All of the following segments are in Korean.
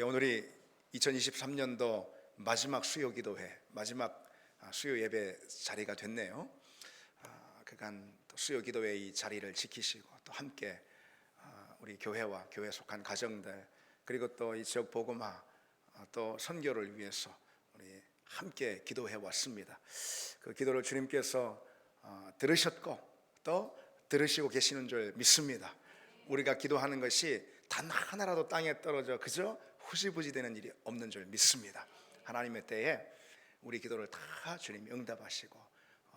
오늘이 2023년도 마지막 수요 기도회, 마지막 수요 예배 자리가 됐네요. 그간 또 수요 기도회의 자리를 지키시고 또 함께 우리 교회와 교회 속한 가정들, 그리고 또 이 지역 복음화 또 선교를 위해서 우리 함께 기도해 왔습니다. 그 기도를 주님께서 들으셨고 또 들으시고 계시는 줄 믿습니다. 우리가 기도하는 것이 단 하나라도 땅에 떨어져 그저 후지부지 되는 일이 없는 줄 믿습니다. 하나님의 때에 우리 기도를 다 주님이 응답하시고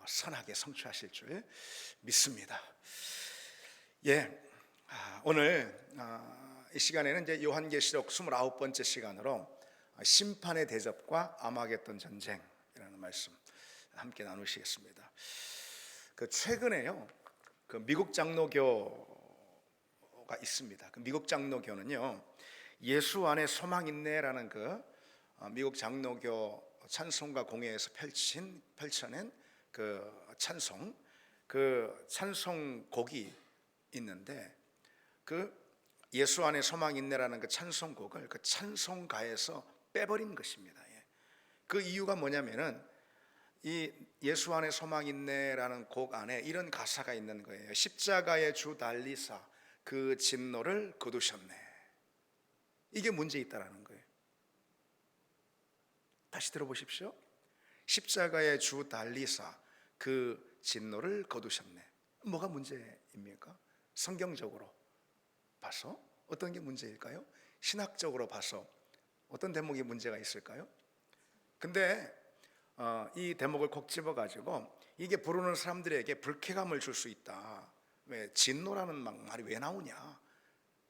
선하게 성취하실 줄 믿습니다. 오늘 이 시간에는 이제 요한계시록 29번째 시간으로 심판의 대접과 아마겟돈 전쟁이라는 말씀 함께 나누시겠습니다. 최근에요, 미국 장로교가 있습니다. 미국 장로교는요, 예수 안에 소망 있네라는 미국 장로교 찬송가 공회에서 펼쳐낸 찬송곡이 있는데, 예수 안에 소망 있네라는 찬송곡을 찬송가에서 빼버린 것입니다. 그 이유가 뭐냐면은 이 예수 안에 소망 있네라는 곡 안에 이런 가사가 있는 거예요. 십자가의 주 달리사 그 진노를 거두셨네. 이게 문제 있다라는 거예요. 다시 들어보십시오. 십자가의 주 달리사 그 진노를 거두셨네. 뭐가 문제입니까? 성경적으로 봐서 어떤 게 문제일까요? 신학적으로 봐서 어떤 대목이 문제가 있을까요? 근데 이 대목을 콕 집어가지고 이게 부르는 사람들에게 불쾌감을 줄 수 있다. 왜? 진노라는 말이 왜 나오냐?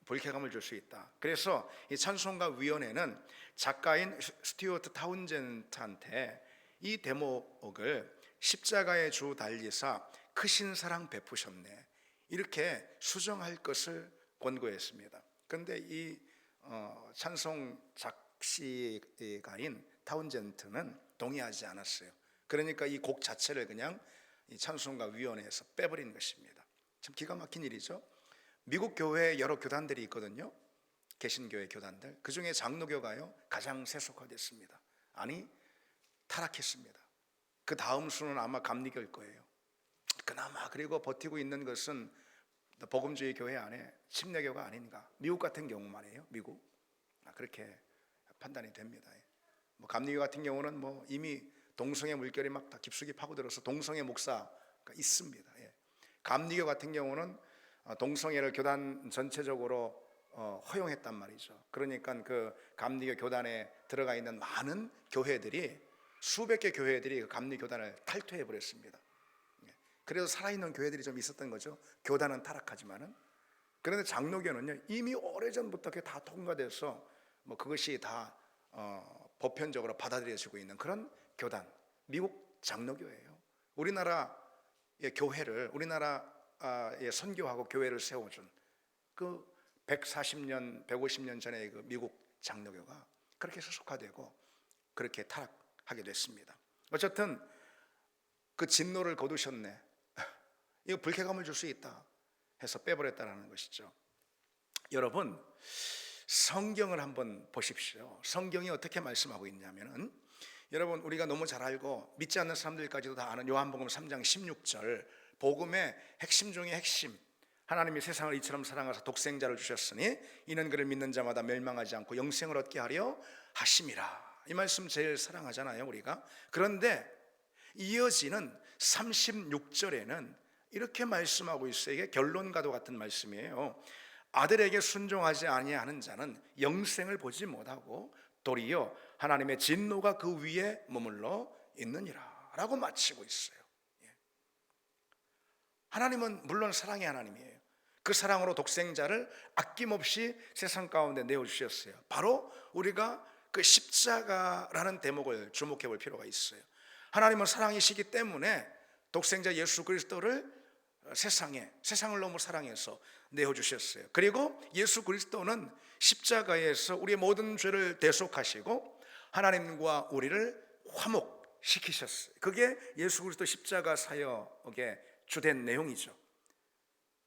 불쾌감을 줄 수 있다. 그래서 이 찬송가 위원회는 작가인 스튜어트 타운젠트한테 이 대목을 십자가의 주 달리사 크신 사랑 베푸셨네, 이렇게 수정할 것을 권고했습니다. 그런데 이 찬송 작시가인 타운젠트는 동의하지 않았어요. 그러니까 이 곡 자체를 그냥 이 찬송가 위원회에서 빼버린 것입니다. 참 기가 막힌 일이죠. 미국 교회에 여러 교단들이 있거든요. 개신교회 교단들. 그 중에 장로교가요 가장 세속화됐습니다. 아니, 타락했습니다. 그 다음 수는 아마 감리교일 거예요. 그나마 그리고 버티고 있는 것은 복음주의 교회 안에 침례교가 아닌가. 미국 같은 경우만 해요. 미국 그렇게 판단이 됩니다. 감리교 같은 경우는 이미 동성애 물결이 막 다 깊숙이 파고들어서 동성애 목사가 있습니다. 감리교 같은 경우는 동성애를 교단 전체적으로 허용했단 말이죠. 그러니까 그 감리교 교단에 들어가 있는 많은 교회들이, 수백 개 교회들이 감리 교단을 탈퇴해 버렸습니다. 그래서 살아있는 교회들이 좀 있었던 거죠. 교단은 타락하지만은. 그런데 장로교는요, 이미 오래전부터 그게 다 통과돼서 그것이 다 보편적으로 받아들여지고 있는 그런 교단, 미국 장로교예요. 우리나라의 교회를, 우리나라에 선교하고 교회를 세워준 140년, 150년 전에 미국 장로교가 그렇게 소속화되고 그렇게 타락하게 됐습니다. 어쨌든 그 진노를 거두셨네, 이거 불쾌감을 줄 수 있다 해서 빼버렸다는 것이죠. 여러분, 성경을 한번 보십시오. 성경이 어떻게 말씀하고 있냐면은, 여러분, 우리가 너무 잘 알고 믿지 않는 사람들까지도 다 아는 요한복음 3장 16절, 복음의 핵심 중의 핵심, 하나님이 세상을 이처럼 사랑하사 독생자를 주셨으니 이는 그를 믿는 자마다 멸망하지 않고 영생을 얻게 하려 하심이라. 이 말씀 제일 사랑하잖아요, 우리가. 그런데 이어지는 36절에는 이렇게 말씀하고 있어요. 이게 결론과도 같은 말씀이에요. 아들에게 순종하지 아니하는 자는 영생을 보지 못하고 도리어 하나님의 진노가 그 위에 머물러 있느니라 라고 마치고 있어요. 하나님은 물론 사랑의 하나님이에요. 그 사랑으로 독생자를 아낌없이 세상 가운데 내어주셨어요. 바로 우리가 그 십자가라는 대목을 주목해 볼 필요가 있어요. 하나님은 사랑이시기 때문에 독생자 예수 그리스도를 세상을 너무 사랑해서 내어주셨어요. 그리고 예수 그리스도는 십자가에서 우리의 모든 죄를 대속하시고 하나님과 우리를 화목시키셨어요. 그게 예수 그리스도 십자가 사역의 주된 내용이죠.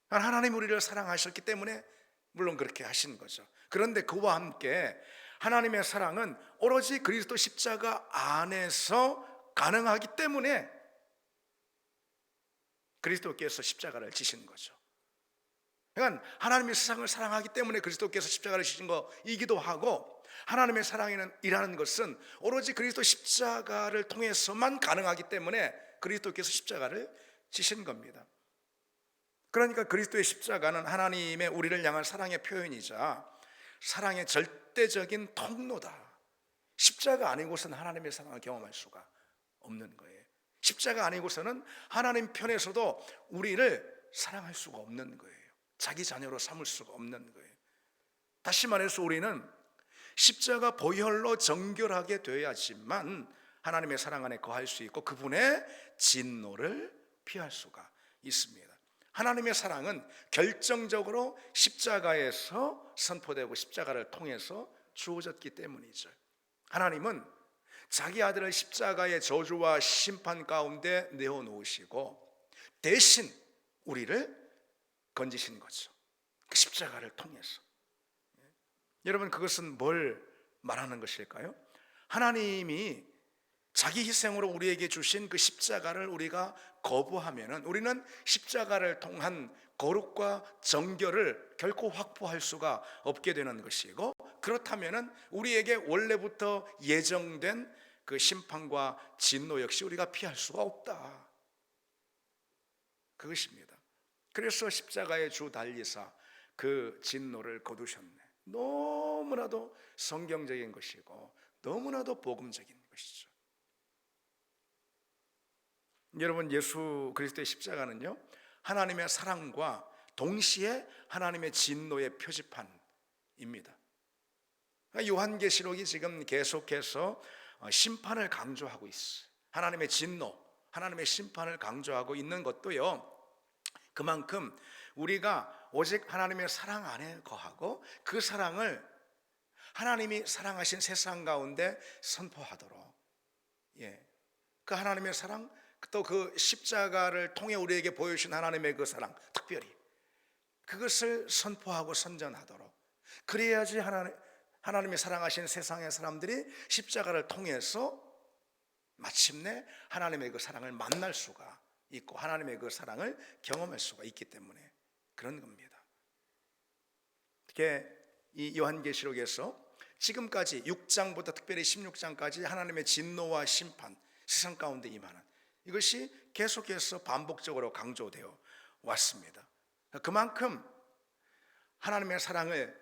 하나님 우리를 사랑하셨기 때문에 물론 그렇게 하신 거죠. 그런데 그와 함께 하나님의 사랑은 오로지 그리스도 십자가 안에서 가능하기 때문에 그리스도께서 십자가를 지신 거죠. 그러니까 하나님의 세상을 사랑하기 때문에 그리스도께서 십자가를 지신 거이기도 하고, 하나님의 사랑이라는 것은 오로지 그리스도 십자가를 통해서만 가능하기 때문에 그리스도께서 십자가를 지신 겁니다. 그러니까 그리스도의 십자가는 하나님의 우리를 향한 사랑의 표현이자 사랑의 절대적인 통로다. 십자가 아니고서는 하나님의 사랑을 경험할 수가 없는 거예요. 십자가 아니고서는 하나님 편에서도 우리를 사랑할 수가 없는 거예요. 자기 자녀로 삼을 수가 없는 거예요. 다시 말해서 우리는 십자가 보혈로 정결하게 되어야지만 하나님의 사랑 안에 거할 수 있고 그분의 진노를 피할 수가 있습니다. 하나님의 사랑은 결정적으로 십자가에서 선포되고 십자가를 통해서 주어졌기 때문이죠. 하나님은 자기 아들을 십자가의 저주와 심판 가운데 내어놓으시고 대신 우리를 건지신 거죠. 그 십자가를 통해서. 여러분, 그것은 뭘 말하는 것일까요? 하나님이 자기 희생으로 우리에게 주신 그 십자가를 우리가 거부하면은 우리는 십자가를 통한 거룩과 정결을 결코 확보할 수가 없게 되는 것이고, 그렇다면은 우리에게 원래부터 예정된 그 심판과 진노 역시 우리가 피할 수가 없다. 그것입니다. 그래서 십자가의 주 달리사 그 진노를 거두셨네. 너무나도 성경적인 것이고 너무나도 복음적인 것이죠. 여러분, 예수 그리스도의 십자가는요, 하나님의 사랑과 동시에 하나님의 진노의 표지판입니다. 요한계시록이 지금 계속해서 심판을 강조하고 있어요. 하나님의 진노, 하나님의 심판을 강조하고 있는 것도요, 그만큼 우리가 오직 하나님의 사랑 안에 거하고 그 사랑을 하나님이 사랑하신 세상 가운데 선포하도록, 그 하나님의 사랑, 또 그 십자가를 통해 우리에게 보여주신 하나님의 그 사랑, 특별히 그것을 선포하고 선전하도록, 그래야지 하나님이 사랑하신 세상의 사람들이 십자가를 통해서 마침내 하나님의 그 사랑을 만날 수가 있고 하나님의 그 사랑을 경험할 수가 있기 때문에 그런 겁니다. 특히 이 요한계시록에서 지금까지 6장부터 특별히 16장까지 하나님의 진노와 심판, 세상 가운데 임하는 이것이 계속해서 반복적으로 강조되어 왔습니다. 그만큼 하나님의 사랑을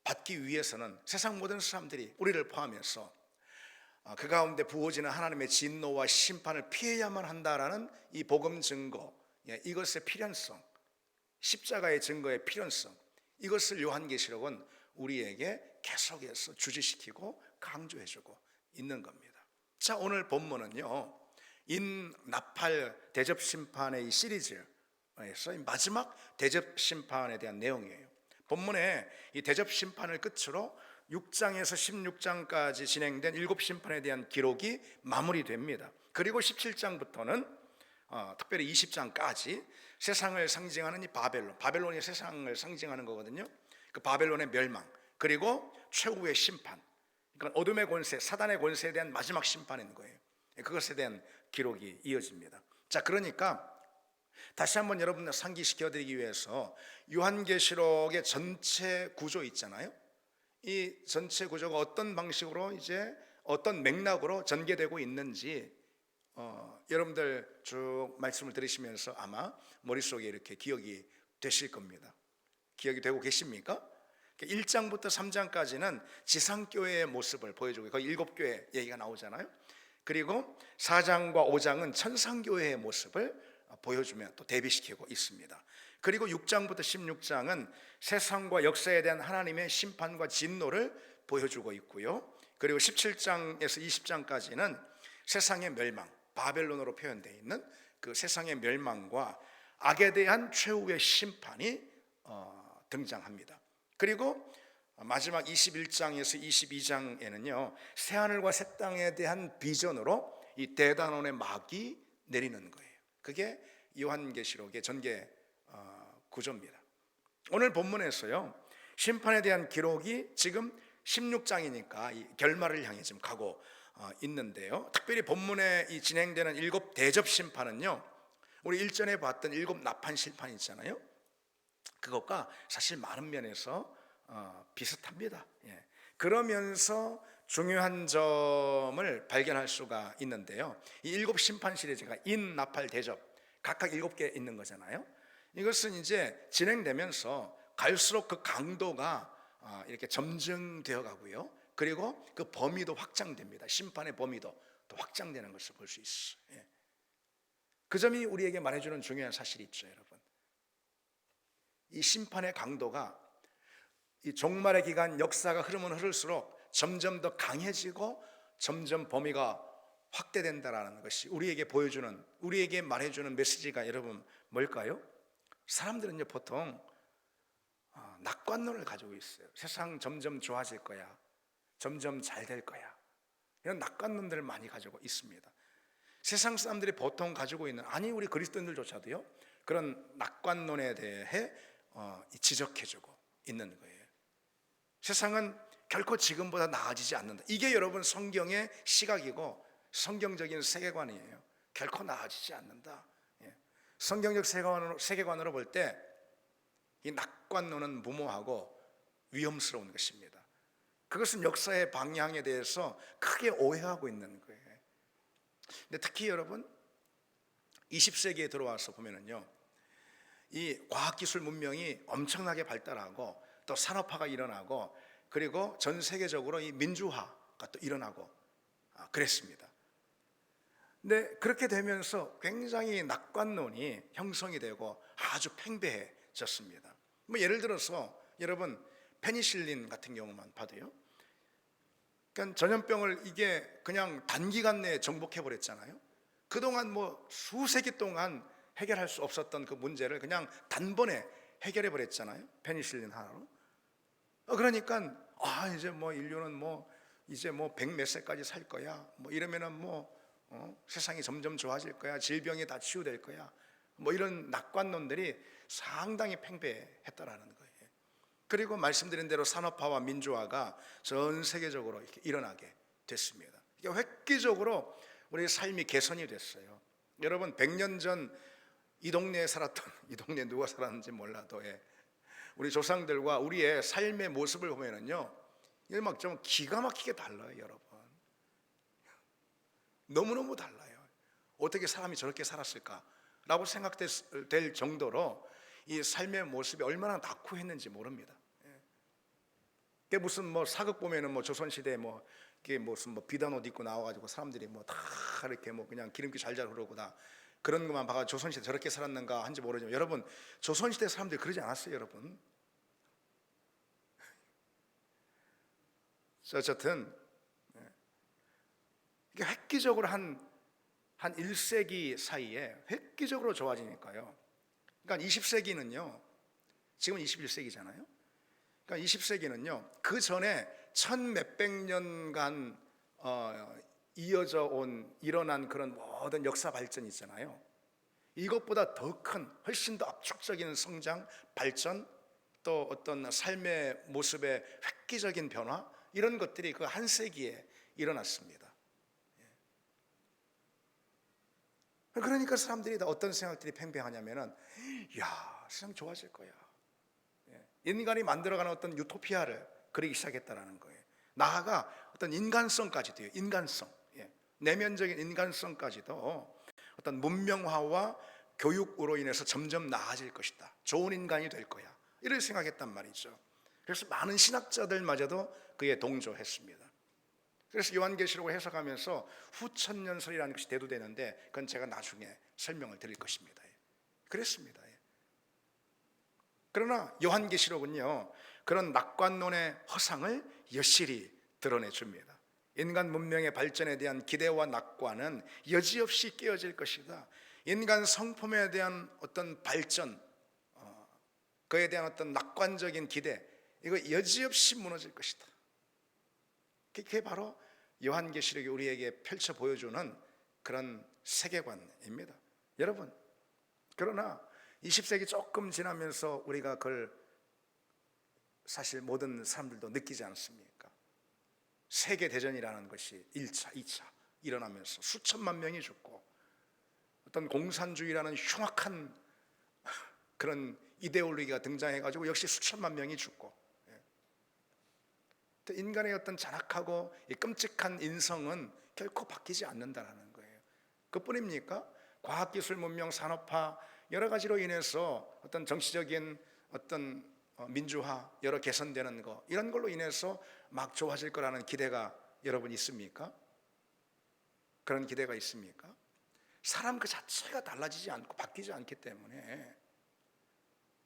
받기 위해서는 세상 모든 사람들이 우리를 포함해서 그 가운데 부어지는 하나님의 진노와 심판을 피해야만 한다라는 이 복음 증거, 이것의 필연성, 십자가의 증거의 필연성, 이것을 요한계시록은 우리에게 계속해서 주지시키고 강조해주고 있는 겁니다. 자, 오늘 본문은요, 인나팔 대접심판의 이 시리즈에서 마지막 대접심판에 대한 내용이에요. 본문에 이 대접심판을 끝으로 6장에서 16장까지 진행된 7심판에 대한 기록이 마무리됩니다. 그리고 17장부터는 특별히 20장까지 세상을 상징하는 이 바벨론이 세상을 상징하는 거거든요. 그 바벨론의 멸망, 그리고 최후의 심판, 그러니까 어둠의 권세, 사단의 권세에 대한 마지막 심판인 거예요. 그것에 대한 기록이 이어집니다. 자, 그러니까 다시 한번 여러분들 상기시켜 드리기 위해서 요한계시록의 전체 구조 있잖아요. 이 전체 구조가 어떤 방식으로 이제 어떤 맥락으로 전개되고 있는지 여러분들 쭉 말씀을 들으시면서 아마 머릿속에 이렇게 기억이 되실 겁니다. 기억이 되고 계십니까? 1장부터 3장까지는 지상교회의 모습을 보여주고 거의 7교회 얘기가 나오잖아요. 그리고 4장과 5장은 천상교회의 모습을 보여주며 또 대비시키고 있습니다. 그리고 6장부터 16장은 세상과 역사에 대한 하나님의 심판과 진노를 보여주고 있고요. 그리고 17장에서 20장까지는 세상의 멸망, 바벨론으로 표현되어 있는 그 세상의 멸망과 악에 대한 최후의 심판이 등장합니다. 그리고 마지막 21장에서 22장에는요, 새하늘과 새 땅에 대한 비전으로 이 대단원의 막이 내리는 거예요. 그게 요한계시록의 전개 구조입니다. 오늘 본문에서요, 심판에 대한 기록이 지금 16장이니까 이 결말을 향해 지금 가고 있는데요. 특별히 본문에 이 진행되는 7 대접 심판은요, 우리 일전에 봤던 7 나판 심판 있잖아요. 그것과 사실 많은 면에서 비슷합니다. 예. 그러면서 중요한 점을 발견할 수가 있는데요. 이 7 심판 시리즈가 인, 나팔, 대접 각각 7개 있는 거잖아요. 이것은 이제 진행되면서 갈수록 그 강도가 이렇게 점증되어 가고요. 그리고 그 범위도 확장됩니다. 심판의 범위도 또 확장되는 것을 볼 수 있어요. 예. 그 점이 우리에게 말해주는 중요한 사실이 있죠, 여러분. 이 심판의 강도가 이 종말의 기간 역사가 흐르면 흐를수록 점점 더 강해지고 점점 범위가 확대된다라는 것이 우리에게 말해주는 메시지가 여러분 뭘까요? 사람들은요 보통 낙관론을 가지고 있어요. 세상 점점 좋아질 거야, 점점 잘 될 거야, 이런 낙관론들을 많이 가지고 있습니다. 세상 사람들이 보통 가지고 있는, 아니 우리 그리스도인들조차도요 그런 낙관론에 대해 지적해주고 있는 거예요. 세상은 결코 지금보다 나아지지 않는다. 이게 여러분 성경의 시각이고 성경적인 세계관이에요. 결코 나아지지 않는다. 성경적 세계관으로 볼 때 이 낙관론은 무모하고 위험스러운 것입니다. 그것은 역사의 방향에 대해서 크게 오해하고 있는 거예요. 근데 특히 여러분 20세기에 들어와서 보면은요, 이 과학기술 문명이 엄청나게 발달하고 또 산업화가 일어나고 그리고 전 세계적으로 이 민주화가 또 일어나고 그랬습니다. 근데 그렇게 되면서 굉장히 낙관론이 형성이 되고 아주 팽배해졌습니다. 뭐 예를 들어서 여러분 페니실린 같은 경우만 봐도요, 그러니까 전염병을 이게 그냥 단기간 내에 정복해 버렸잖아요. 그동안 뭐 수세기 동안 해결할 수 없었던 그 문제를 그냥 단번에 해결해 버렸잖아요. 페니실린 하나로. 그러니까 이제 뭐 인류는 뭐 이제 뭐 100몇 세까지 살 거야, 뭐 이러면은 뭐 세상이 점점 좋아질 거야, 질병이 다 치유될 거야, 뭐 이런 낙관론들이 상당히 팽배했다라는 거예요. 그리고 말씀드린 대로 산업화와 민주화가 전 세계적으로 이렇게 일어나게 됐습니다. 이게 획기적으로 우리의 삶이 개선이 됐어요. 여러분 100년 전 이 동네에 살았던, 이 동네에 누가 살았는지 몰라도 우리 조상들과 우리의 삶의 모습을 보면은요, 이게 막 좀 기가 막히게 달라요, 여러분. 너무너무 달라요. 어떻게 사람이 저렇게 살았을까라고 생각될 정도로 이 삶의 모습이 얼마나 낙후했는지 모릅니다. 그게 무슨 뭐 사극 보면은 뭐 조선시대에 뭐 이게 무슨 뭐 비단 옷 입고 나와가지고 사람들이 뭐 다 이렇게 뭐 그냥 기름기 잘잘 흐르고 다 그런 것만 봐가 조선시대 저렇게 살았는가 한지 모르지만, 여러분 조선시대 사람들이 그러지 않았어요, 여러분. 어쨌든 이게 획기적으로 한 1세기 사이에 획기적으로 좋아지니까요. 그러니까 20세기는요, 지금은 21세기잖아요. 그러니까 20세기는요, 그 전에 1000몇백 년간 이어져 온 일어난 그런 모든 역사 발전이 있잖아요. 이것보다 더 큰, 훨씬 더 압축적인 성장, 발전, 또 어떤 삶의 모습의 획기적인 변화, 이런 것들이 그 한 세기에 일어났습니다. 그러니까 사람들이 다 어떤 생각들이 팽배하냐면은, 야, 세상 좋아질 거야. 인간이 만들어가는 어떤 유토피아를 그리기 시작했다라는 거예요. 나아가 어떤 인간성까지도요, 인간성, 내면적인 인간성까지도 어떤 문명화와 교육으로 인해서 점점 나아질 것이다, 좋은 인간이 될 거야, 이렇게 생각했단 말이죠. 그래서 많은 신학자들마저도 그에 동조했습니다. 그래서 요한계시록을 해석하면서 후천년설이라는 것이 대두되는데 그건 제가 나중에 설명을 드릴 것입니다. 그랬습니다. 그러나 요한계시록은요, 그런 낙관론의 허상을 여실히 드러내줍니다. 인간 문명의 발전에 대한 기대와 낙관은 여지없이 깨어질 것이다. 인간 성품에 대한 어떤 발전, 그에 대한 어떤 낙관적인 기대, 이거 여지없이 무너질 것이다. 그게 바로 요한계시록이 우리에게 펼쳐 보여주는 그런 세계관입니다. 여러분, 그러나 20세기 조금 지나면서 우리가 그걸 사실 모든 사람들도 느끼지 않습니까? 세계 대전이라는 것이 1차, 2차 일어나면서 수천만 명이 죽고 어떤 공산주의라는 흉악한 그런 이데올로기가 등장해가지고 역시 수천만 명이 죽고, 인간의 어떤 잔악하고 끔찍한 인성은 결코 바뀌지 않는다는 거예요. 그뿐입니까? 과학기술 문명 산업화 여러 가지로 인해서 어떤 정치적인 어떤 민주화 여러 개선되는 거, 이런 걸로 인해서 막 좋아질 거라는 기대가 여러분 있습니까? 그런 기대가 있습니까? 사람 그 자체가 달라지지 않고 바뀌지 않기 때문에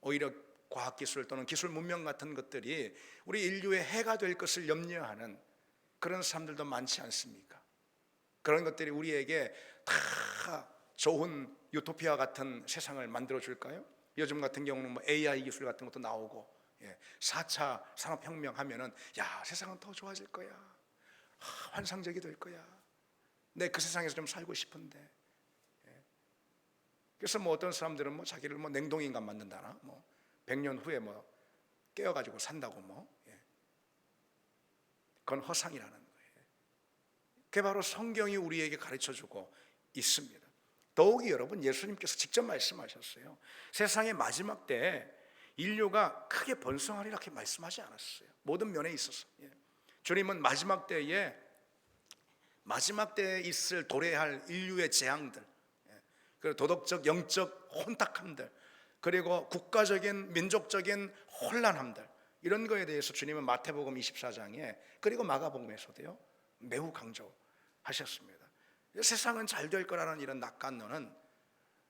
오히려 과학기술 또는 기술 문명 같은 것들이 우리 인류의 해가 될 것을 염려하는 그런 사람들도 많지 않습니까? 그런 것들이 우리에게 다 좋은 유토피아 같은 세상을 만들어 줄까요? 요즘 같은 경우는 뭐 AI 기술 같은 것도 나오고, 4차 산업혁명 하면은 야, 세상은 더 좋아질 거야, 환상적이 될 거야, 내 그 세상에서 좀 살고 싶은데. 그래서 뭐 어떤 사람들은 뭐 자기를 뭐 냉동인간 만든다나, 뭐 100년 후에 뭐 깨어가지고 산다고, 그건 허상이라는 거예요. 그게 바로 성경이 우리에게 가르쳐주고 있습니다. 더욱이 여러분, 예수님께서 직접 말씀하셨어요. 세상의 마지막 때에 인류가 크게 번성하리라 이렇게 말씀하지 않았어요. 모든 면에 있어서. 주님은 마지막 때에 있을 도래할 인류의 재앙들, 그리고 도덕적 영적 혼탁함들, 그리고 국가적인 민족적인 혼란함들, 이런 거에 대해서 주님은 마태복음 24장에 그리고 마가복음에서도요 매우 강조하셨습니다. 세상은 잘 될 거라는 이런 낙관론은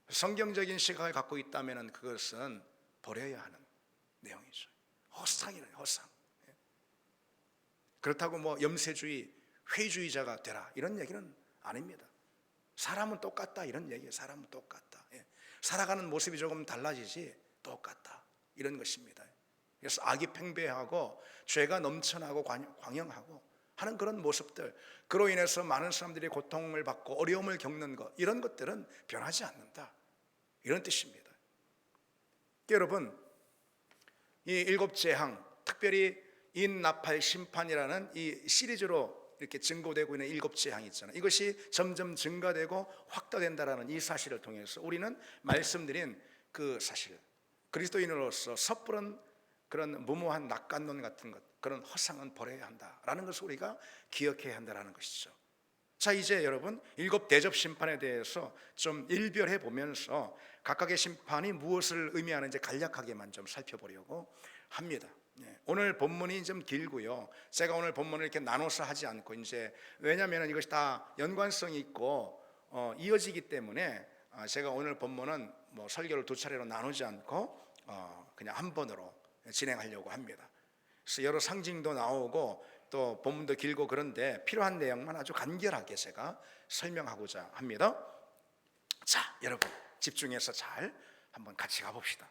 성경적인 시각을 갖고 있다면 그것은 버려야 하는 내용이죠. 허상이래요, 허상. 그렇다고 뭐 염세주의, 회의주의자가 되라 이런 얘기는 아닙니다. 사람은 똑같다 이런 얘기예요. 사람은 똑같다. 살아가는 모습이 조금 달라지지 똑같다 이런 것입니다. 그래서 악이 팽배하고 죄가 넘쳐나고 광영하고 하는 그런 모습들, 그로 인해서 많은 사람들이 고통을 받고 어려움을 겪는 것, 이런 것들은 변하지 않는다 이런 뜻입니다. 여러분, 이 일곱 재앙, 특별히 인나팔 심판이라는 이 시리즈로 이렇게 증거되고 있는 일곱 재앙이 있잖아요. 이것이 점점 증가되고 확대된다라는 이 사실을 통해서 우리는 말씀드린 그 사실, 그리스도인으로서 섣부른 그런 무모한 낙관론 같은 것, 그런 허상은 버려야 한다라는 것을 우리가 기억해야 한다라는 것이죠. 자, 이제 여러분 일곱 대접 심판에 대해서 좀 일별해 보면서 각각의 심판이 무엇을 의미하는지 간략하게만 좀 살펴보려고 합니다. 오늘 본문이 좀 길고요. 제가 오늘 본문을 이렇게 나눠서 하지 않고, 이제 왜냐하면 이것이 다 연관성이 있고 이어지기 때문에 제가 오늘 본문은 뭐 설교를 두 차례로 나누지 않고 그냥 한 번으로 진행하려고 합니다. 그래서 여러 상징도 나오고 또 본문도 길고 그런데 필요한 내용만 아주 간결하게 제가 설명하고자 합니다. 자, 여러분 집중해서 잘 한번 같이 가봅시다.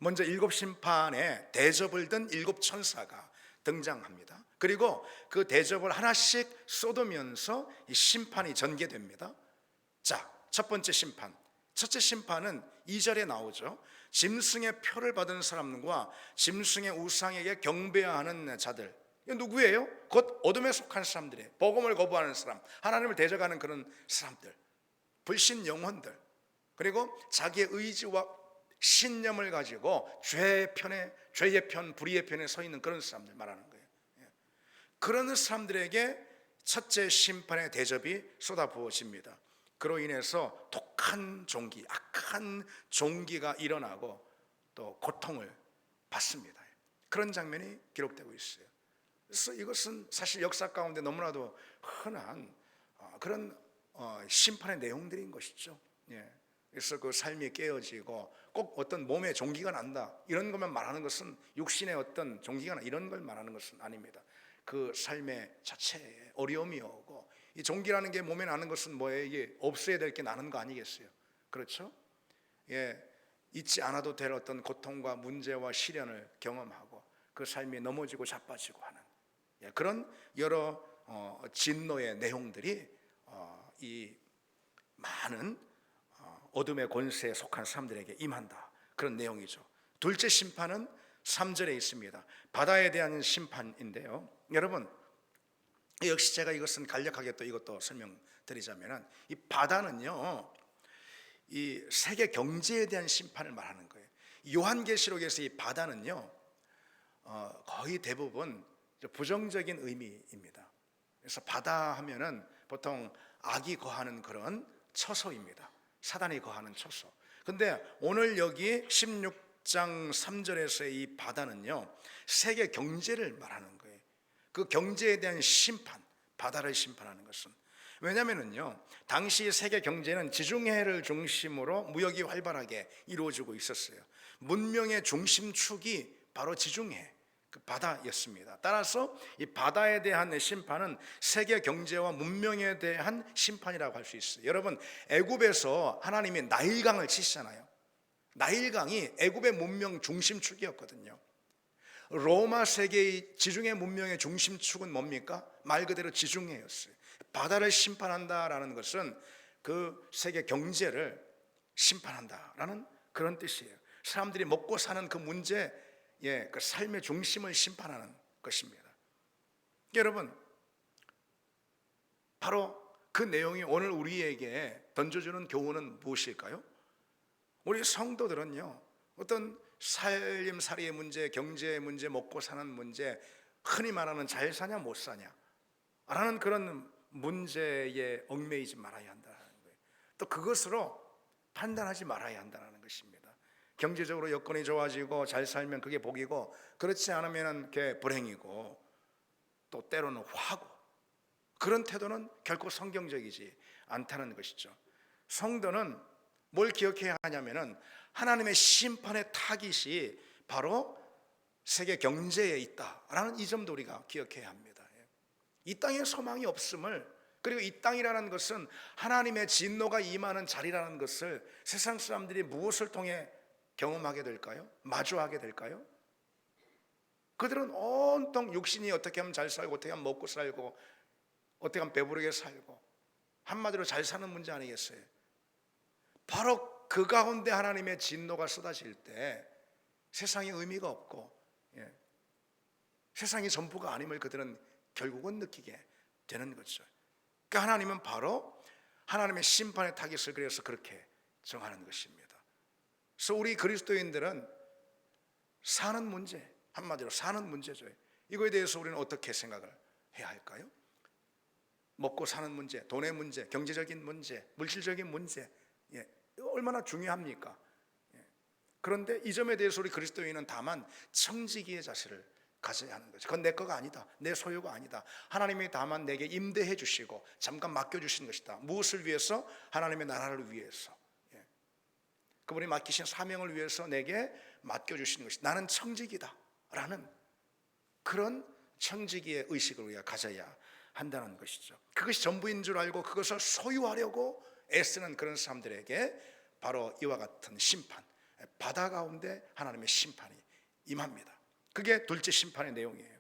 먼저 일곱 심판에 대접을 든 일곱 천사가 등장합니다. 그리고 그 대접을 하나씩 쏟으면서 이 심판이 전개됩니다. 자, 첫 번째 심판, 첫째 심판은 2절에 나오죠. 짐승의 표를 받은 사람과 짐승의 우상에게 경배하는 자들, 누구예요? 곧 어둠에 속한 사람들이에요. 복음을 거부하는 사람, 하나님을 대적하는 그런 사람들, 불신 영혼들, 그리고 자기의 의지와 신념을 가지고 죄의 편, 불의의 편에 서 있는 그런 사람들 말하는 거예요. 그런 사람들에게 첫째 심판의 대접이 쏟아부어집니다. 그로 인해서 독한 종기, 악한 종기가 일어나고 또 고통을 받습니다. 그런 장면이 기록되고 있어요. 그래서 이것은 사실 역사 가운데 너무나도 흔한 그런 심판의 내용들인 것이죠. 그래서 그 삶이 깨어지고 꼭 어떤 몸에 종기가 난다 이런 것만 말하는 것은, 육신의 어떤 종기가 나 이런 걸 말하는 것은 아닙니다. 그 삶의 자체에 어려움이 오고, 이 종기라는 게 몸에 나는 것은 뭐예요? 이게 없어야 될 게 나는 거 아니겠어요? 그렇죠? 잊지 않아도 될 어떤 고통과 문제와 시련을 경험하고 그 삶이 넘어지고 자빠지고 하는 그런 여러 진노의 내용들이 이 많은 어둠의 권세에 속한 사람들에게 임한다, 그런 내용이죠. 둘째 심판은 3절에 있습니다. 바다에 대한 심판인데요. 여러분, 역시 제가 이것은 간략하게 또 이것도 설명드리자면은, 이 바다는요, 이 세계 경제에 대한 심판을 말하는 거예요. 요한계시록에서 이 바다는요, 거의 대부분 부정적인 의미입니다. 그래서 바다 하면은 보통 악이 거하는 그런 처소입니다. 사단이 거하는 처소. 근데 오늘 여기 16장 3절에서의 이 바다는요, 세계 경제를 말하는 거예요. 그 경제에 대한 심판, 바다를 심판하는 것은. 왜냐면은요, 당시 세계 경제는 지중해를 중심으로 무역이 활발하게 이루어지고 있었어요. 문명의 중심축이 바로 지중해, 그 바다였습니다. 따라서 이 바다에 대한 심판은 세계 경제와 문명에 대한 심판이라고 할 수 있어요. 여러분, 애굽에서 하나님이 나일강을 치시잖아요. 나일강이 애굽의 문명 중심축이었거든요. 로마 세계의 지중해 문명의 중심축은 뭡니까? 말 그대로 지중해였어요. 바다를 심판한다라는 것은 그 세계 경제를 심판한다라는 그런 뜻이에요. 사람들이 먹고 사는 그 문제, 그 삶의 중심을 심판하는 것입니다. 여러분, 바로 그 내용이 오늘 우리에게 던져주는 교훈은 무엇일까요? 우리 성도들은요, 어떤 살림살이의 문제, 경제의 문제, 먹고 사는 문제, 흔히 말하는 잘 사냐 못 사냐 라는 그런 문제에 얽매이지 말아야 한다는 거예요. 또 그것으로 판단하지 말아야 한다는 것입니다. 경제적으로 여건이 좋아지고 잘 살면 그게 복이고, 그렇지 않으면 그게 불행이고, 또 때로는 화고, 그런 태도는 결코 성경적이지 않다는 것이죠. 성도는 뭘 기억해야 하냐면은, 하나님의 심판의 타깃이 바로 세계 경제에 있다라는 이 점도 우리가 기억해야 합니다. 이 땅에 소망이 없음을, 그리고 이 땅이라는 것은 하나님의 진노가 임하는 자리라는 것을 세상 사람들이 무엇을 통해 경험하게 될까요? 마주하게 될까요? 그들은 온통 육신이 어떻게 하면 잘 살고, 어떻게 하면 먹고 살고, 어떻게 하면 배부르게 살고, 한마디로 잘 사는 문제 아니겠어요? 바로 그 가운데 하나님의 진노가 쏟아질 때 세상에 의미가 없고, 세상이 전부가 아님을 그들은 결국은 느끼게 되는 거죠. 그러니까 하나님은 바로 하나님의 심판의 타깃을 그래서 그렇게 정하는 것입니다. 그래서 우리 그리스도인들은 사는 문제, 한마디로 사는 문제죠. 이거에 대해서 우리는 어떻게 생각을 해야 할까요? 먹고 사는 문제, 돈의 문제, 경제적인 문제, 물질적인 문제, 얼마나 중요합니까? 그런데 이 점에 대해서 우리 그리스도인은 다만 청지기의 자세를 가져야 하는 거죠. 그건 내 거가 아니다, 내 소유가 아니다. 하나님이 다만 내게 임대해 주시고 잠깐 맡겨주신 것이다. 무엇을 위해서? 하나님의 나라를 위해서, 그분이 맡기신 사명을 위해서 내게 맡겨주신 것이, 나는 청지기다 라는 그런 청지기의 의식을 우리가 가져야 한다는 것이죠. 그것이 전부인 줄 알고 그것을 소유하려고 애쓰는 그런 사람들에게 바로 이와 같은 심판, 바다 가운데 하나님의 심판이 임합니다. 그게 둘째 심판의 내용이에요.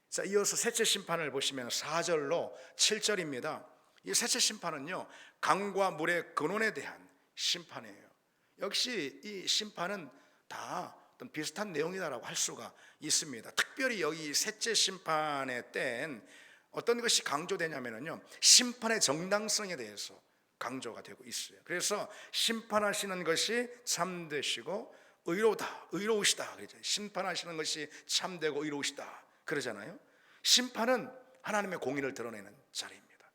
자, 이어서 셋째 심판을 보시면 4절로 7절입니다. 이 셋째 심판은요, 강과 물의 근원에 대한 심판이에요. 역시 이 심판은 다 어떤 비슷한 내용이다라고 할 수가 있습니다. 특별히 여기 셋째 심판의 때엔 어떤 것이 강조되냐면요, 심판의 정당성에 대해서 강조가 되고 있어요. 그래서 심판하시는 것이 참되시고 의로우다, 의로우시다 그러죠. 심판하시는 것이 참되고 의로우시다 그러잖아요. 심판은 하나님의 공의를 드러내는 자리입니다.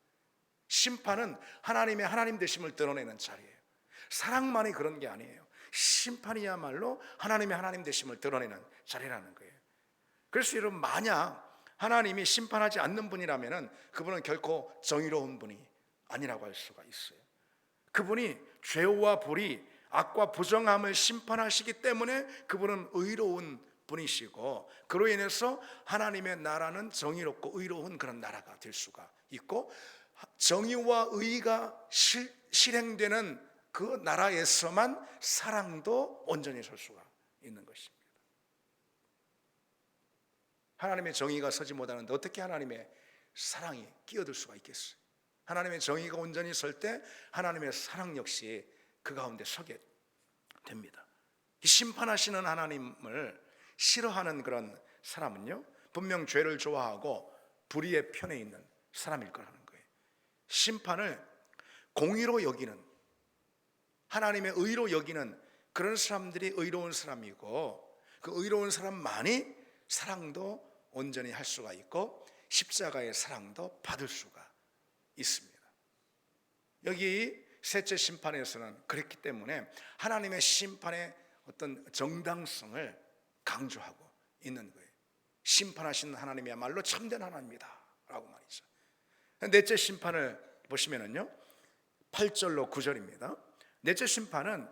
심판은 하나님의 하나님 되심을 드러내는 자리예요. 사랑만이 그런 게 아니에요. 심판이야말로 하나님의 하나님 되심을 드러내는 자리라는 거예요. 그래서 여러분, 만약 하나님이 심판하지 않는 분이라면 그분은 결코 정의로운 분이 아니라고 할 수가 있어요. 그분이 죄와 불의, 악과 부정함을 심판하시기 때문에 그분은 의로운 분이시고, 그로 인해서 하나님의 나라는 정의롭고 의로운 그런 나라가 될 수가 있고, 정의와 의가 실행되는 그 나라에서만 사랑도 온전히 설 수가 있는 것입니다. 하나님의 정의가 서지 못하는데 어떻게 하나님의 사랑이 끼어들 수가 있겠어요? 하나님의 정의가 온전히 설 때 하나님의 사랑 역시 그 가운데 서게 됩니다. 심판하시는 하나님을 싫어하는 그런 사람은요, 분명 죄를 좋아하고 불의의 편에 있는 사람일 거라는 거예요. 심판을 공의로 여기는, 하나님의 의로 여기는 그런 사람들이 의로운 사람이고, 그 의로운 사람만이 사랑도 온전히 할 수가 있고 십자가의 사랑도 받을 수가 있습니다. 여기 셋째 심판에서는 그렇기 때문에 하나님의 심판의 어떤 정당성을 강조하고 있는 거예요. 심판하시는 하나님이야말로 참된 하나님이다 라고 말이죠. 넷째 심판을 보시면은요, 8절로 9절입니다. 넷째 심판은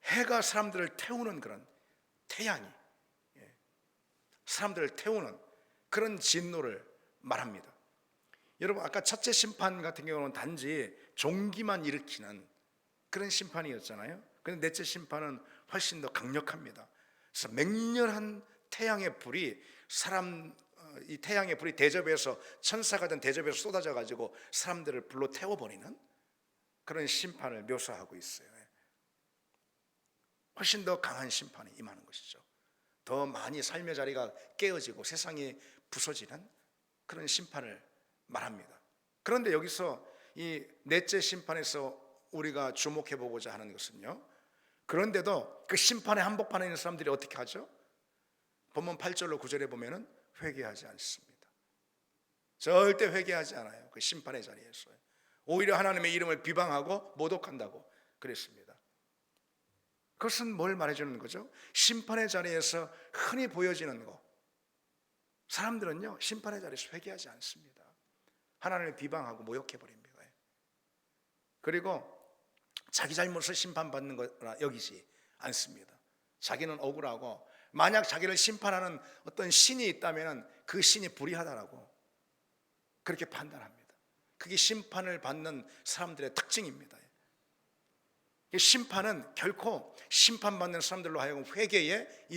해가 사람들을 태우는 그런, 태양이 사람들을 태우는 그런 진노를 말합니다. 여러분, 아까 첫째 심판 같은 경우는 단지 종기만 일으키는 그런 심판이었잖아요. 그런데 넷째 심판은 훨씬 더 강력합니다. 그래서 맹렬한 태양의 불이 이 태양의 불이 대접해서, 천사가 된 대접에서 쏟아져 가지고 사람들을 불로 태워버리는 그런 심판을 묘사하고 있어요. 훨씬 더 강한 심판이 임하는 것이죠. 더 많이 삶의 자리가 깨어지고 세상이 부서지는 그런 심판을 말합니다. 그런데 여기서 이 넷째 심판에서 우리가 주목해 보고자 하는 것은요, 그런데도 그 심판의 한복판에 있는 사람들이 어떻게 하죠? 본문 8절로 9절에 보면은 회개하지 않습니다. 절대 회개하지 않아요. 그 심판의 자리에서 오히려 하나님의 이름을 비방하고 모독한다고 그랬습니다. 그것은 뭘 말해주는 거죠? 심판의 자리에서 흔히 보여지는 거, 사람들은요 심판의 자리에서 회개하지 않습니다. 하나님을 비방하고 모욕해버립니다. 그리고 자기 잘못을 심판받는 거라 여기지 않습니다. 자기는 억울하고, 만약 자기를 심판하는 어떤 신이 있다면 그 신이 불의하다라고 그렇게 판단합니다. 그게 심판을 받는 사람들의 특징입니다. 심판은 결코 심판받는 사람들로 하여금 회개에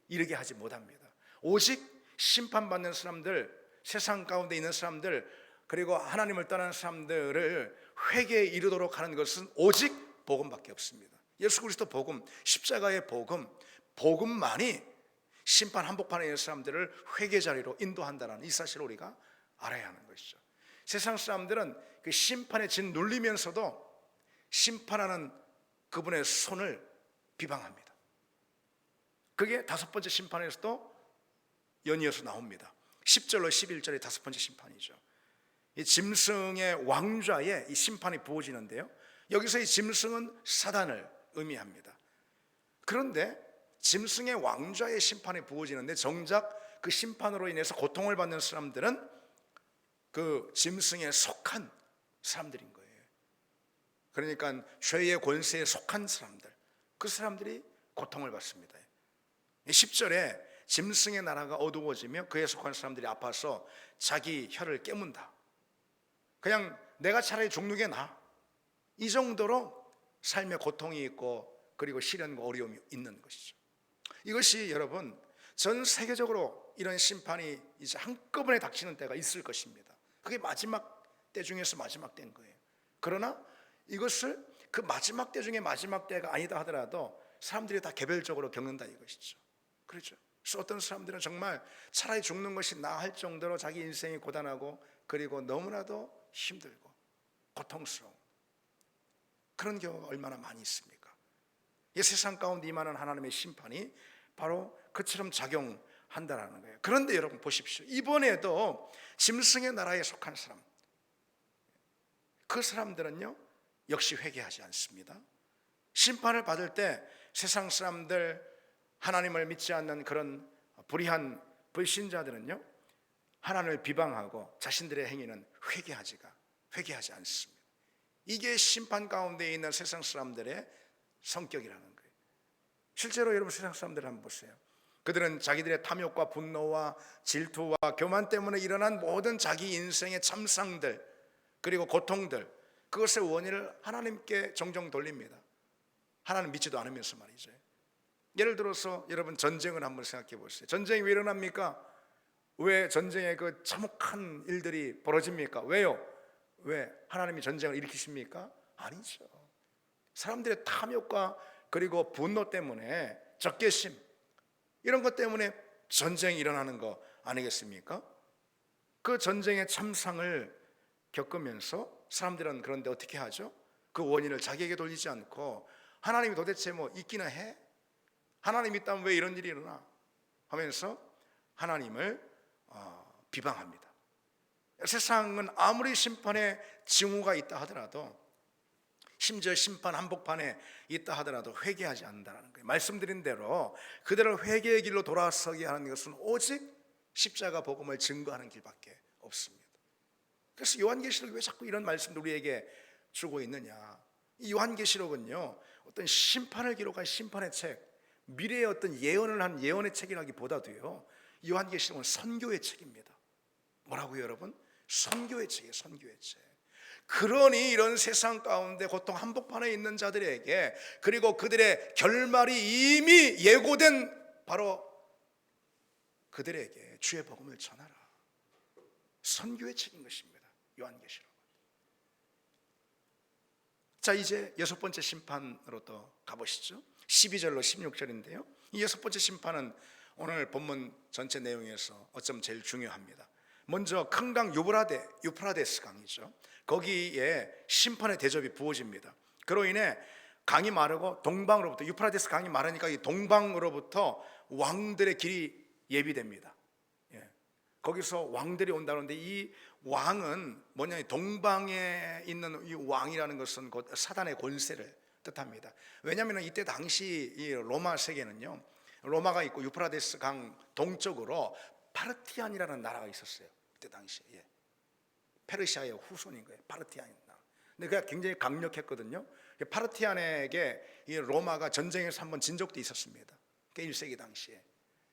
이르게 하지 못합니다. 오직 심판받는 사람들, 세상 가운데 있는 사람들, 그리고 하나님을 떠난 사람들을 회개에 이르도록 하는 것은 오직 복음밖에 없습니다. 예수 그리스도 복음, 십자가의 복음, 복음만이 심판 한복판에 있는 사람들을 회개 자리로 인도한다는 이 사실을 우리가 알아야 하는 것이죠. 세상 사람들은 그 심판에 짓눌리면서도 심판하는 그분의 손을 비방합니다. 그게 다섯 번째 심판에서도 연이어서 나옵니다. 10절로 11절의 다섯 번째 심판이죠. 이 짐승의 왕좌에 이 심판이 부어지는데요, 여기서 이 짐승은 사단을 의미합니다. 그런데 짐승의 왕좌의 심판이 부어지는데 정작 그 심판으로 인해서 고통을 받는 사람들은 그 짐승에 속한 사람들인 거예요. 그러니까 죄의 권세에 속한 사람들, 그 사람들이 고통을 받습니다. 10절에 짐승의 나라가 어두워지며 그에 속한 사람들이 아파서 자기 혀를 깨문다. 그냥 내가 차라리 죽는 게 나아, 이 정도로 삶에 고통이 있고 그리고 시련과 어려움이 있는 것이죠. 이것이 여러분 전 세계적으로 이런 심판이 이제 한꺼번에 닥치는 때가 있을 것입니다. 그게 마지막 때 중에서 마지막 때인 거예요. 그러나 이것을 그 마지막 때 중에 마지막 때가 아니다 하더라도 사람들이 다 개별적으로 겪는다 이것이죠. 그렇죠. 그래서 어떤 사람들은 정말 차라리 죽는 것이 나을 정도로 자기 인생이 고단하고 그리고 너무나도 힘들고 고통스러운 그런 경우가 얼마나 많이 있습니까? 이 세상 가운데 임하는 하나님의 심판이 바로 그처럼 작용한다라는 거예요. 그런데 여러분 보십시오. 이번에도 짐승의 나라에 속한 사람, 그 사람들은요 역시 회개하지 않습니다. 심판을 받을 때 세상 사람들, 하나님을 믿지 않는 그런 불의한 불신자들은요 하나님을 비방하고 자신들의 행위는 회개하지 않습니다. 이게 심판 가운데 있는 세상 사람들의 성격이라는 거예요. 실제로 여러분 세상 사람들 한번 보세요. 그들은 자기들의 탐욕과 분노와 질투와 교만 때문에 일어난 모든 자기 인생의 참상들 그리고 고통들, 그것의 원인을 하나님께 종종 돌립니다. 하나님 믿지도 않으면서 말이죠. 예를 들어서 여러분 전쟁을 한번 생각해 보세요. 전쟁이 왜 일어납니까? 왜 전쟁에 그 참혹한 일들이 벌어집니까? 왜요? 왜 하나님이 전쟁을 일으키십니까? 아니죠. 사람들의 탐욕과 그리고 분노 때문에, 적개심 이런 것 때문에 전쟁이 일어나는 거 아니겠습니까? 그 전쟁의 참상을 겪으면서 사람들은 그런데 어떻게 하죠? 그 원인을 자기에게 돌리지 않고 하나님이 도대체 뭐 있기나 해? 하나님 있다면 왜 이런 일이 일어나? 하면서 하나님을 비방합니다. 세상은 아무리 심판의 징후가 있다 하더라도, 심지어 심판 한복판에 있다 하더라도 회개하지 않는다는 거예요. 말씀드린 대로 그대로 회개의 길로 돌아서게 하는 것은 오직 십자가 복음을 증거하는 길밖에 없습니다. 그래서 요한계시록 왜 자꾸 이런 말씀을 우리에게 주고 있느냐? 이 요한계시록은요, 어떤 심판을 기록한 심판의 책, 미래의 어떤 예언을 한 예언의 책이라기보다도요, 요한계시록은 선교의 책입니다. 뭐라고요, 여러분? 선교의 책이에요. 선교의 책. 그러니 이런 세상 가운데 고통 한복판에 있는 자들에게, 그리고 그들의 결말이 이미 예고된 바로 그들에게 주의 복음을 전하라. 선교의 책인 것입니다, 요한계시록. 자, 이제 여섯 번째 심판으로 또 가보시죠. 12절로 16절인데요 이 여섯 번째 심판은 오늘 본문 전체 내용에서 어쩌면 제일 중요합니다. 먼저 큰 강 유프라데스 강이죠. 거기에 심판의 대접이 부어집니다. 그로 인해 강이 마르고 동방으로부터, 유프라데스 강이 마르니까 이 동방으로부터 왕들의 길이 예비됩니다. 거기서 왕들이 온다는데, 이 왕은 뭐냐, 동방에 있는 이 왕이라는 것은 곧 사단의 권세를 뜻합니다. 왜냐하면 이때 당시 이 로마 세계는요, 로마가 있고 유프라데스 강 동쪽으로 파르티안이라는 나라가 있었어요. 그때 당시에 페르시아의 후손인 거예요. 파르티안 나라. 근데 그가 굉장히 강력했거든요. 파르티안에게 이 로마가 전쟁에서 한번 진 적도 있었습니다. 1세기 당시에.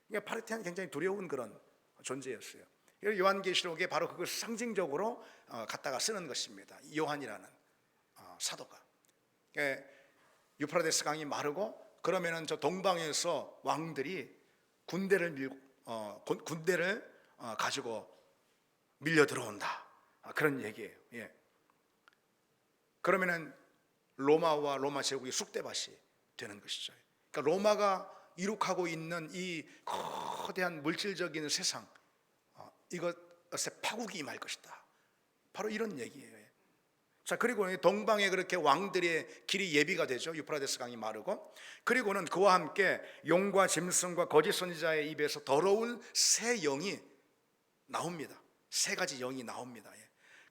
그러니까 파르티안이 굉장히 두려운 그런 존재였어요. 요한계시록에 바로 그걸 상징적으로 갖다가 쓰는 것입니다. 요한이라는 사도가. 유프라데스 강이 마르고 그러면은 저 동방에서 왕들이 군대를 가지고 밀려 들어온다. 그런 얘기예요. 그러면은 로마와 로마 제국이 쑥대밭이 되는 것이죠. 그러니까 로마가 이룩하고 있는 이 거대한 물질적인 세상, 이것에 파국이 임할 것이다. 바로 이런 얘기예요. 자, 그리고 동방에 그렇게 왕들의 길이 예비가 되죠. 유프라데스 강이 마르고, 그리고는 그와 함께 용과 짐승과 거짓 선지자의 입에서 더러운 새 영이 나옵니다. 세 가지 영이 나옵니다.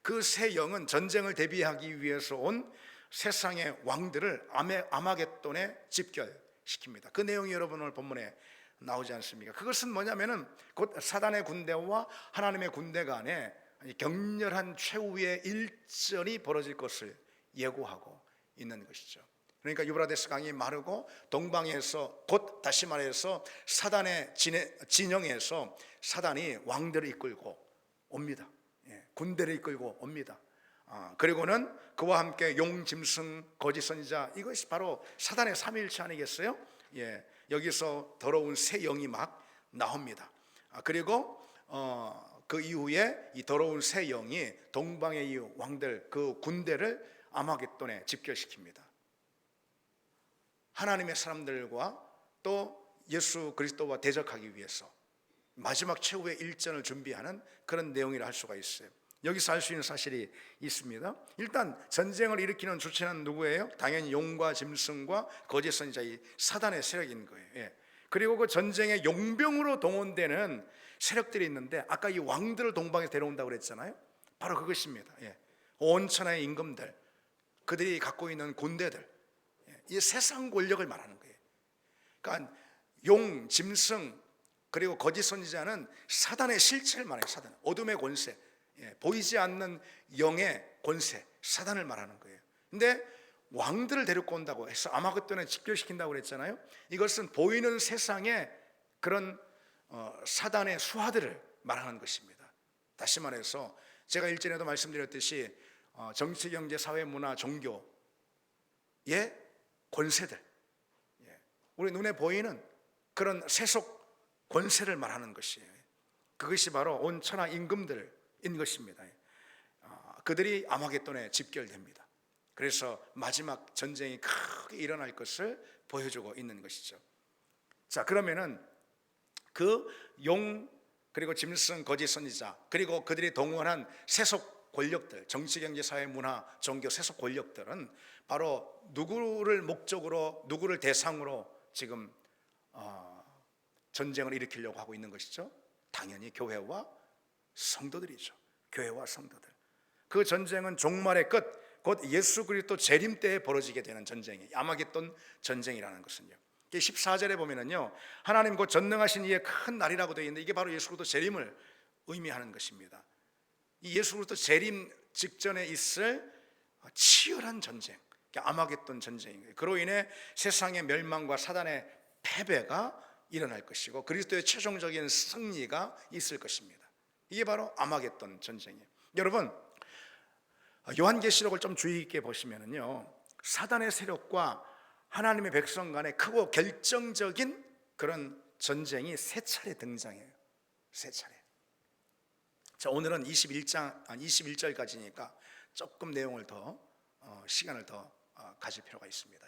그 새 영은 전쟁을 대비하기 위해서 온 세상의 왕들을 아마겟돈에 집결시킵니다. 그 내용이 여러분 오늘 본문에 나오지 않습니까? 그것은 뭐냐면은 곧 사단의 군대와 하나님의 군대 간에 격렬한 최후의 일전이 벌어질 것을 예고하고 있는 것이죠. 그러니까 유브라데스 강이 마르고 동방에서, 곧 다시 말해서 사단의 진영에서 사단이 왕들을 이끌고 옵니다. 군대를 이끌고 옵니다. 그리고는 그와 함께 용, 짐승, 거짓 선지자, 이것이 바로 사단의 삼위일체 아니겠어요? 여기서 더러운 새 영이 막 나옵니다. 그리고 그 이후에 이 더러운 새 영이 동방의 이 왕들, 그 군대를 아마겟돈에 집결시킵니다. 하나님의 사람들과 또 예수 그리스도와 대적하기 위해서 마지막 최후의 일전을 준비하는 그런 내용이라 할 수가 있어요. 여기서 알 수 있는 사실이 있습니다. 일단 전쟁을 일으키는 주체는 누구예요? 당연히 용과 짐승과 거짓 선지자, 이 사단의 세력인 거예요. 그리고 그 전쟁에 용병으로 동원되는 세력들이 있는데, 아까 이 왕들을 동방에 데려온다고 그랬잖아요. 바로 그것입니다. 온 천하의 임금들, 그들이 갖고 있는 군대들, 이 세상 권력을 말하는 거예요. 그러니까 용, 짐승, 그리고 거짓 선지자는 사단의 실체를 말해요. 사단, 어둠의 권세, 보이지 않는 영의 권세, 사단을 말하는 거예요. 근데 왕들을 데리고 온다고 해서 아마겟돈에 집결시킨다고 그랬잖아요. 이것은 보이는 세상의 그런 사단의 수하들을 말하는 것입니다. 다시 말해서 제가 일전에도 말씀드렸듯이 정치, 경제, 사회, 문화, 종교의 권세들, 우리 눈에 보이는 그런 세속 권세를 말하는 것이에요. 그것이 바로 온 천하 임금들인 것입니다. 그들이 아마겟돈에 집결됩니다. 그래서 마지막 전쟁이 크게 일어날 것을 보여주고 있는 것이죠. 자, 그러면은 그 용, 그리고 짐승, 거짓 선지자, 그리고 그들이 동원한 세속 권력들, 정치, 경제, 사회, 문화, 종교, 세속 권력들은 바로 누구를 목적으로, 누구를 대상으로 지금 전쟁을 일으키려고 하고 있는 것이죠? 당연히 교회와 성도들이죠. 교회와 성도들. 그 전쟁은 종말의 끝, 곧 예수 그리스도 재림 때에 벌어지게 되는 전쟁이 아마겟돈 전쟁이라는 것은요. 14절에 보면은요, 하나님 곧 전능하신 이의 큰 날이라고 되어 있는데, 이게 바로 예수 그리스도 재림을 의미하는 것입니다. 이 예수 그리스도 재림 직전에 있을 치열한 전쟁, 아마겟돈 전쟁이에요. 그로 인해 세상의 멸망과 사단의 패배가 일어날 것이고 그리스도의 최종적인 승리가 있을 것입니다. 이게 바로 아마겟돈 전쟁이에요. 여러분, 요한계시록을 좀 주의 있게 보시면은요, 사단의 세력과 하나님의 백성 간에 크고 결정적인 그런 전쟁이 세 차례 등장해요. 세 차례. 자, 오늘은 21절까지니까 조금 내용을 더 시간을 더 가질 필요가 있습니다.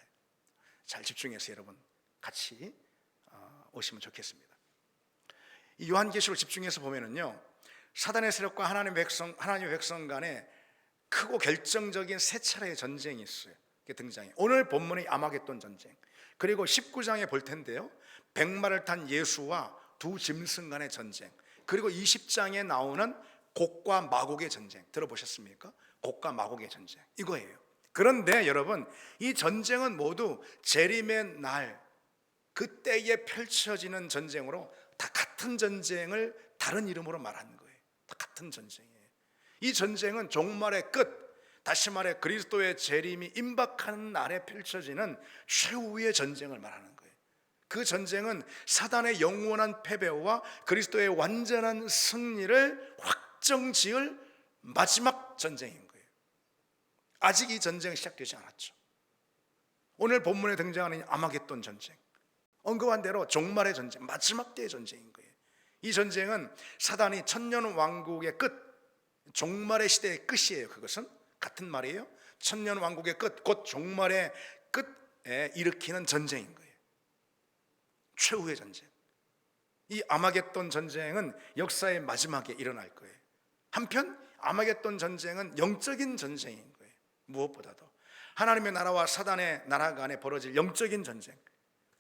잘 집중해서 여러분 같이 오시면 좋겠습니다. 이 요한계시록 집중해서 보면은요, 사단의 세력과 하나님의 백성 간에 크고 결정적인 세 차례의 전쟁이 있어요. 등장해요. 오늘 본문의 아마겟돈 전쟁, 그리고 19장에 볼 텐데요, 백마를 탄 예수와 두 짐승 간의 전쟁, 그리고 20장에 나오는 곡과 마곡의 전쟁 들어보셨습니까? 곡과 마곡의 전쟁, 이거예요. 그런데 여러분, 이 전쟁은 모두 재림의 날 그때에 펼쳐지는 전쟁으로 다 같은 전쟁을 다른 이름으로 말하는 거예요. 다 같은 전쟁이에요. 이 전쟁은 종말의 끝, 다시 말해 그리스도의 재림이 임박하는 날에 펼쳐지는 최후의 전쟁을 말하는 거예요. 그 전쟁은 사단의 영원한 패배와 그리스도의 완전한 승리를 확정지을 마지막 전쟁인 거예요. 아직 이 전쟁이 시작되지 않았죠. 오늘 본문에 등장하는 아마겟돈 전쟁, 언급한 대로 종말의 전쟁, 마지막 때의 전쟁인 거예요. 이 전쟁은 사단이 천년 왕국의 끝, 종말의 시대의 끝이에요. 그것은 같은 말이에요. 천년 왕국의 끝, 곧 종말의 끝에 일으키는 전쟁인 거예요. 최후의 전쟁. 이 아마겟돈 전쟁은 역사의 마지막에 일어날 거예요. 한편 아마겟돈 전쟁은 영적인 전쟁인 거예요. 무엇보다도 하나님의 나라와 사단의 나라 간에 벌어질 영적인 전쟁,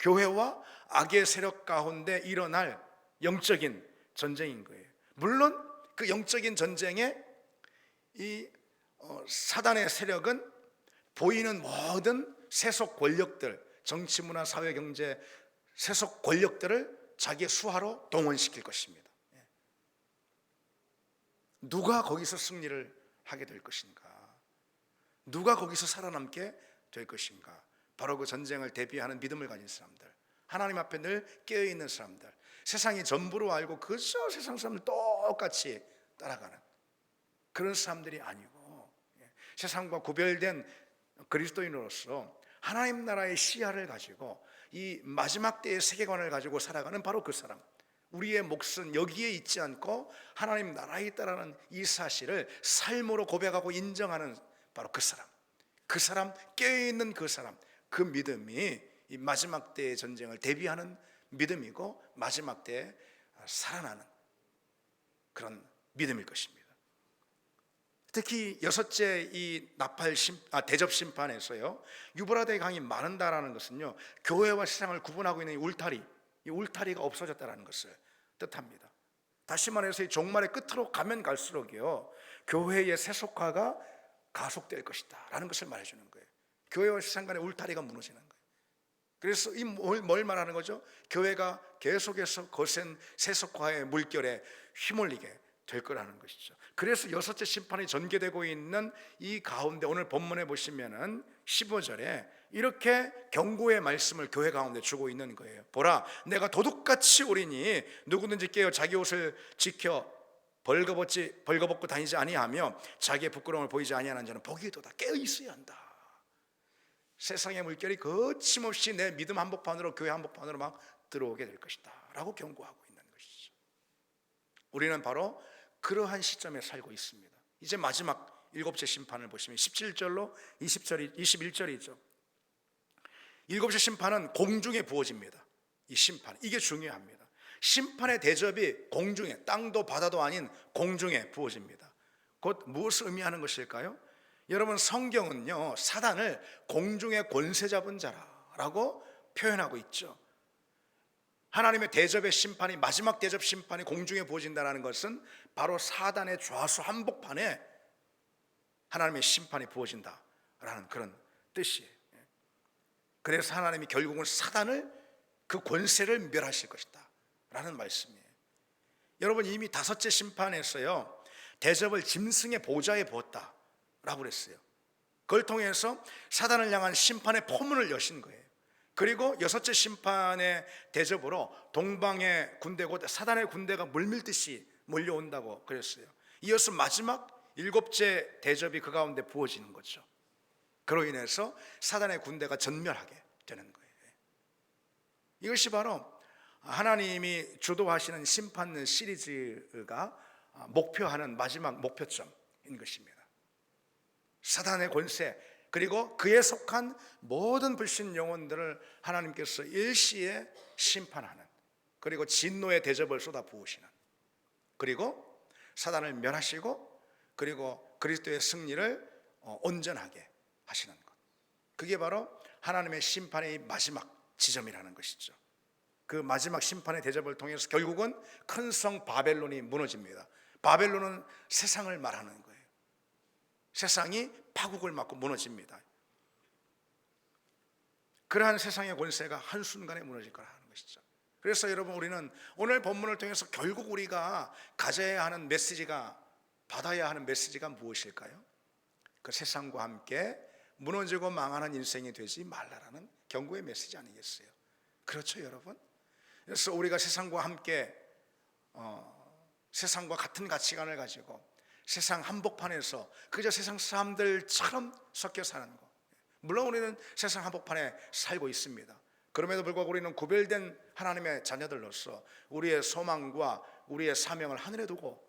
교회와 악의 세력 가운데 일어날 영적인 전쟁인 거예요. 물론 그 영적인 전쟁에 이 사단의 세력은 보이는 모든 세속 권력들, 정치, 문화, 사회, 경제 세속 권력들을 자기의 수하로 동원시킬 것입니다. 누가 거기서 승리를 하게 될 것인가? 누가 거기서 살아남게 될 것인가? 바로 그 전쟁을 대비하는 믿음을 가진 사람들, 하나님 앞에 늘 깨어있는 사람들, 세상이 전부로 알고 그저 세상 사람들 똑같이 따라가는 그런 사람들이 아니고, 세상과 구별된 그리스도인으로서 하나님 나라의 시야를 가지고 이 마지막 때의 세계관을 가지고 살아가는 바로 그 사람, 우리의 몫은 여기에 있지 않고 하나님 나라에 있다라는 이 사실을 삶으로 고백하고 인정하는 바로 그 사람, 깨어있는 그 사람, 그 믿음이 이 마지막 때의 전쟁을 대비하는 믿음이고 마지막 때에 살아나는 그런 믿음일 것입니다. 특히 여섯째 이 대접 심판에서요, 유브라데 강이 마른다라는 것은요, 교회와 세상을 구분하고 있는 이 울타리가 없어졌다라는 것을 뜻합니다. 다시 말해서 이 종말의 끝으로 가면 갈수록요, 교회의 세속화가 가속될 것이다 라는 것을 말해주는 거예요. 교회와 세상 간의 울타리가 무너지는 거예요. 그래서 이 뭘 말하는 거죠? 교회가 계속해서 거센 세속화의 물결에 휘몰리게 될 거라는 것이죠. 그래서 여섯째 심판이 전개되고 있는 이 가운데 오늘 본문에 보시면은 15절에 이렇게 경고의 말씀을 교회 가운데 주고 있는 거예요. 보라, 내가 도둑같이 오리니 누구든지 깨어 자기 옷을 지켜 벌거벗고 다니지 아니하며 자기의 부끄러움을 보이지 아니하는 자는 복이도다. 깨어 있어야 한다. 세상의 물결이 거침없이 내 믿음 한복판으로, 교회 한복판으로 막 들어오게 될 것이다 라고 경고하고 있는 것이죠. 우리는 바로 그러한 시점에 살고 있습니다. 이제 마지막 일곱째 심판을 보시면 17절로 21절이죠. 일곱째 심판은 공중에 부어집니다. 이 심판, 이게 중요합니다. 심판의 대접이 공중에, 땅도 바다도 아닌 공중에 부어집니다. 곧 무엇을 의미하는 것일까요? 여러분, 성경은요 사단을 공중의 권세 잡은 자라고 표현하고 있죠. 하나님의 대접의 심판이, 마지막 대접 심판이 공중에 부어진다는 것은 바로 사단의 좌수 한복판에 하나님의 심판이 부어진다라는 그런 뜻이에요. 그래서 하나님이 결국은 사단을, 그 권세를 멸하실 것이다 라는 말씀이에요. 여러분, 이미 다섯째 심판에서요 대접을 짐승의 보좌에 부었다 라고 그랬어요. 그걸 통해서 사단을 향한 심판의 포문을 여신 거예요. 그리고 여섯째 심판의 대접으로 동방의 군대, 곧 사단의 군대가 물밀듯이 몰려온다고 그랬어요. 이어서 마지막 일곱째 대접이 그 가운데 부어지는 거죠. 그로 인해서 사단의 군대가 전멸하게 되는 거예요. 이것이 바로 하나님이 주도하시는 심판 시리즈가 목표하는 마지막 목표점인 것입니다. 사단의 권세, 그리고 그에 속한 모든 불신 영혼들을 하나님께서 일시에 심판하는, 그리고 진노의 대접을 쏟아 부으시는, 그리고 사단을 멸하시고 그리고 그리스도의 승리를 온전하게 하시는 것, 그게 바로 하나님의 심판의 마지막 지점이라는 것이죠. 그 마지막 심판의 대접을 통해서 결국은 큰 성 바벨론이 무너집니다. 바벨론은 세상을 말하는 거예요. 세상이 파국을 맞고 무너집니다. 그러한 세상의 권세가 한순간에 무너질 거라 하는 것이죠. 그래서 여러분, 우리는 오늘 본문을 통해서 결국 우리가 가져야 하는 메시지가, 받아야 하는 메시지가 무엇일까요? 그 세상과 함께 무너지고 망하는 인생이 되지 말라라는 경고의 메시지 아니겠어요? 그렇죠, 여러분? 그래서 우리가 세상과 함께 세상과 같은 가치관을 가지고 세상 한복판에서 그저 세상 사람들처럼 섞여 사는 것, 물론 우리는 세상 한복판에 살고 있습니다. 그럼에도 불구하고 우리는 구별된 하나님의 자녀들로서 우리의 소망과 우리의 사명을 하늘에 두고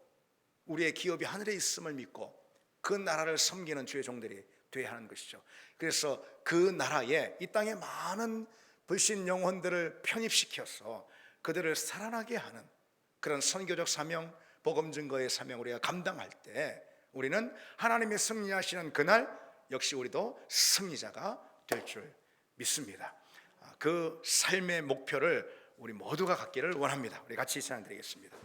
우리의 기업이 하늘에 있음을 믿고 그 나라를 섬기는 주의 종들이 되어야 하는 것이죠. 그래서 그 나라에 이 땅에 많은 불신 영혼들을 편입시켜서 그들을 살아나게 하는 그런 선교적 사명, 복음 증거의 사명 우리가 감당할 때 우리는 하나님이 승리하시는 그날 역시 우리도 승리자가 될 줄 믿습니다. 그 삶의 목표를 우리 모두가 갖기를 원합니다. 우리 같이 찬양 드리겠습니다.